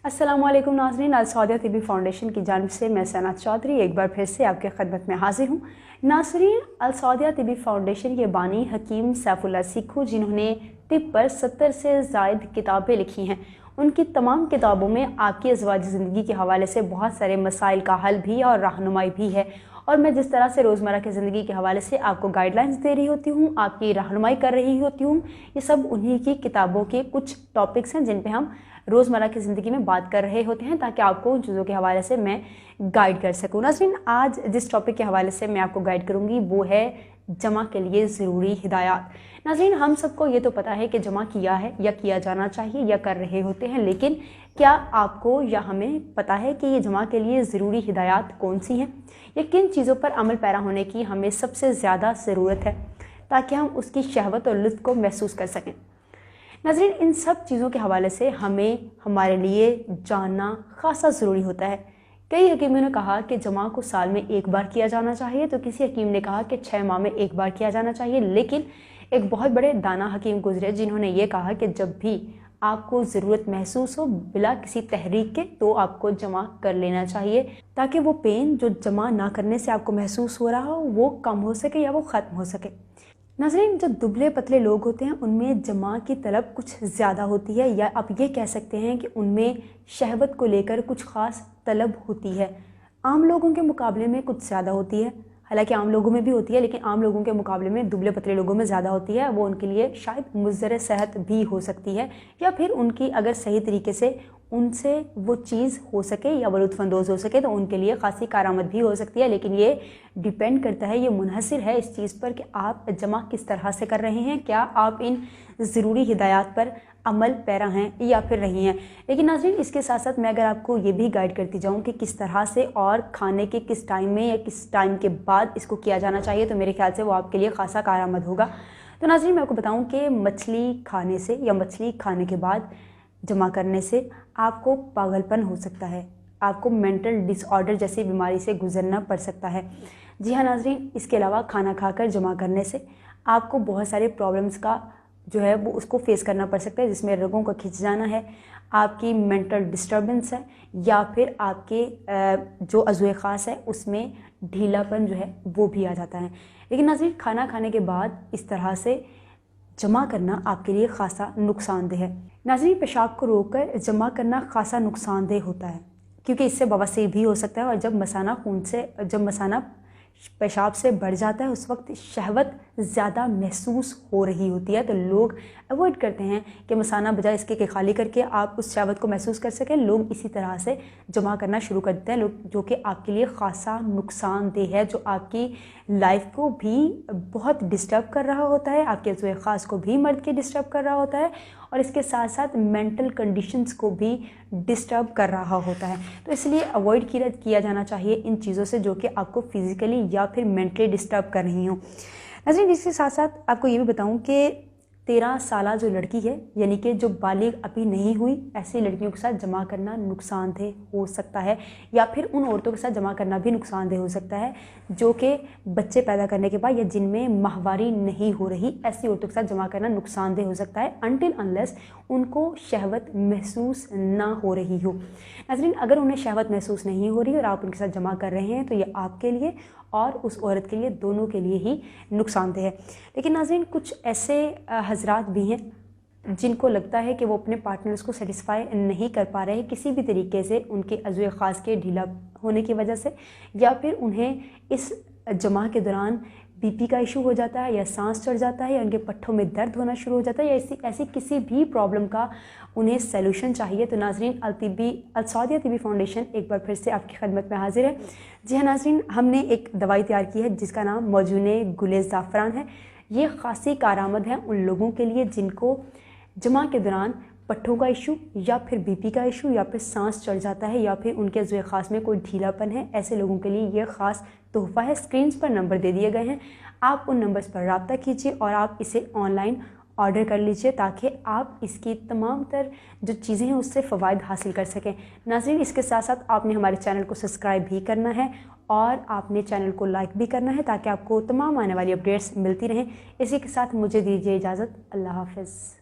अस्सलामुअलैकुम नाज़रीन, अल सौदिया तिबी फाउंडेशन की जानिब से मैं सना चौधरी एक बार फिर से आपके खिदमत में हाजिर हूँ। नाज़रीन, अल सौदिया तिबी फाउंडेशन के बानी हकीम सैफुल्लाह सिक्कू, जिन्होंने तिब पर 70 से ज़ायद किताबें लिखी हैं, उनकी तमाम किताबों में आपकी अज़वाजी ज़िंदगी के हवाले से बहुत सारे मसाइल का हल भी और रहनुमाई भी है। और मैं जिस तरह से रोज़मर्रा की ज़िंदगी के हवाले से आपको गाइडलाइंस दे रही होती हूँ, आपकी रहनुमाई कर रही होती हूँ, ये सब उन्हीं की किताबों के कुछ टॉपिक्स हैं जिन पे हम रोज़मर्रा की ज़िंदगी में बात कर रहे होते हैं, ताकि आपको उन चीज़ों के हवाले से मैं गाइड कर सकूँ। नाज़रीन, आज जिस टॉपिक के हवाले से मैं आपको गाइड करूँगी वो है जमा के लिए ज़रूरी हिदायत। नाज़रीन, हम सबको ये तो पता है कि जमा किया है या किया जाना चाहिए या कर रहे होते हैं, लेकिन क्या आपको या हमें पता है कि ये जमा के लिए ज़रूरी हिदायत कौन सी हैं या किन चीज़ों पर अमल पैरा होने की हमें सबसे ज़्यादा ज़रूरत है ताकि हम उसकी शहवत और लुत्फ़ को महसूस कर सकें। नाज़रीन, इन सब चीज़ों के हवाले से हमें हमारे लिए जानना खासा ज़रूरी होता है। कई हकीमों ने कहा कि जमा को साल में एक बार किया जाना चाहिए, तो किसी हकीम ने कहा कि 6 माह में एक बार किया जाना चाहिए। लेकिन एक बहुत बड़े दाना हकीम गुजरे जिन्होंने ये कहा कि जब भी आपको ज़रूरत महसूस हो बिला किसी तहरीक के, तो आपको जमा कर लेना चाहिए, ताकि वो पेन जो जमा ना करने से आपको महसूस हो रहा हो वो कम हो सके या वो ख़त्म हो सके। नाज़रीन, जो दुबले पतले लोग होते हैं उनमें जमा की तलब कुछ ज़्यादा होती है, या आप ये कह सकते हैं कि उनमें शहवत को लेकर कुछ ख़ास तलब होती है। आम लोगों के मुकाबले में कुछ ज़्यादा होती है, हालांकि आम लोगों में भी होती है, लेकिन आम लोगों के मुकाबले में दुबले पतले लोगों में ज़्यादा होती है। वो उनके लिए शायद मुज़र सेहत भी हो सकती है, या फिर उनकी अगर सही तरीके से उनसे वो चीज़ हो सके या वो लुत्फ़अंदोज़ हो सके तो उनके लिए ख़ासी कारामद भी हो सकती है। लेकिन ये डिपेंड करता है, ये मुनहसिर है इस चीज़ पर कि आप जमा किस तरह से कर रहे हैं, क्या आप इन ज़रूरी हिदायत पर अमल पैरा हैं या फिर रही हैं। लेकिन नाज़रीन, इसके साथ साथ मैं अगर आपको ये भी गाइड करती जाऊँ कि किस तरह से और खाने के किस टाइम में या किस टाइम के बाद इसको किया जाना चाहिए, तो मेरे ख्याल से वो आपके लिए ख़ासा कारामद होगा। तो नाज़रीन, मैं आपको बताऊँ कि मछली खाने से या मछली खाने के बाद जमा करने से आपको पागलपन हो सकता है, आपको मेंटल डिसऑर्डर जैसी बीमारी से गुजरना पड़ सकता है। जी हाँ नाज़रीन, इसके अलावा खाना खाकर जमा करने से आपको बहुत सारे प्रॉब्लम्स का जो है वो उसको फेस करना पड़ सकता है, जिसमें रगों का खिंच जाना है, आपकी मेंटल डिस्टर्बेंस है, या फिर आपके जो अज़्वे ख़ास है उसमें ढीलापन जो है वो भी आ जाता है। लेकिन नाज़रीन, खाना खाने के बाद इस तरह से जमा करना आपके लिए खासा नुकसानदेह है। नाज़रीन, पेशाब को रोककर जमा करना खासा नुकसानदेह होता है, क्योंकि इससे बवासीर भी हो सकता है, और जब मसाना पेशाब से बढ़ जाता है उस वक्त शहवत ज़्यादा महसूस हो रही होती है, तो लोग अवॉइड करते हैं कि मसाना बजाय इसके कि खाली करके आप उस शहवत को महसूस कर सकें, लोग इसी तरह से जमा करना शुरू कर देते हैं, लोग जो कि आपके लिए ख़ासा नुकसानदेह है, जो आपकी लाइफ को भी बहुत डिस्टर्ब कर रहा होता है, आपके अज़्वे ख़ास को भी मर्द के डिस्टर्ब कर रहा होता है, और इसके साथ साथ मेंटल कंडीशंस को भी डिस्टर्ब कर रहा होता है। तो इसलिए अवॉइड किया जाना चाहिए इन चीज़ों से जो कि आपको फिज़िकली या फिर मेंटली डिस्टर्ब कर रही हों। नाज़रीन, इसके साथ साथ आपको ये भी बताऊं कि 13 साला जो लड़की है, यानी कि जो बालिग अभी नहीं हुई, ऐसी लड़कियों के साथ जमा करना नुकसानदेह हो सकता है, या फिर उन औरतों के साथ जमा करना भी नुकसानदेह हो सकता है जो कि बच्चे पैदा करने के बाद या जिनमें माहवारी नहीं हो रही, ऐसी औरतों के साथ जमा करना नुकसानदेह हो सकता है अनटिल अनलेस उनको शहवत महसूस ना हो रही हो। नाज़रीन, अगर उन्हें शहवत महसूस नहीं हो रही और आप उनके साथ जमा कर रहे हैं तो ये आपके लिए और उस औरत के लिए, दोनों के लिए ही नुकसानदेह है। लेकिन नाज़रीन, कुछ ऐसे हज़रात भी हैं जिनको लगता है कि वो अपने पार्टनर्स को सेटिस्फाई नहीं कर पा रहे हैं किसी भी तरीके से, उनके अज़्वे ख़ास के ढीला होने की वजह से, या फिर उन्हें इस जमा के दौरान बीपी का इशू हो जाता है, या सांस चढ़ जाता है, या उनके पट्ठों में दर्द होना शुरू हो जाता है, या ऐसी किसी भी प्रॉब्लम का उन्हें सॉल्यूशन चाहिए, तो नाज़रीन, अल सौदिया तिबी फाउंडेशन एक बार फिर से आपकी खिदमत में हाजिर है। जी हाँ नाज़रीन, हमने एक दवाई तैयार की है जिसका नाम मौजूने गुले ज़ाफ़रान है। ये खासी कारामद है उन लोगों के लिए जिनको जमा के दौरान पट्ठों का इशू या फिर बीपी का इशू या फिर सांस चढ़ जाता है, या फिर उनके अज़्वे ख़ास में कोई ढीलापन है। ऐसे लोगों के लिए ये ख़ास तोहफ़ा है। स्क्रीन्स पर नंबर दे दिए गए हैं, आप उन नंबर्स पर रब्ता कीजिए और आप इसे ऑनलाइन ऑर्डर कर लीजिए ताकि आप इसकी तमाम तर जो चीज़ें हैं उससे फ़वाइद हासिल कर सकें। नाज़रीन, इसके साथ साथ आपने हमारे चैनल को सब्सक्राइब भी करना है और आपने चैनल को लाइक भी करना है ताकि आपको तमाम आने वाली अपडेट्स मिलती रहें। इसी के साथ मुझे दीजिए इजाज़त। अल्लाह हाफ़िज़।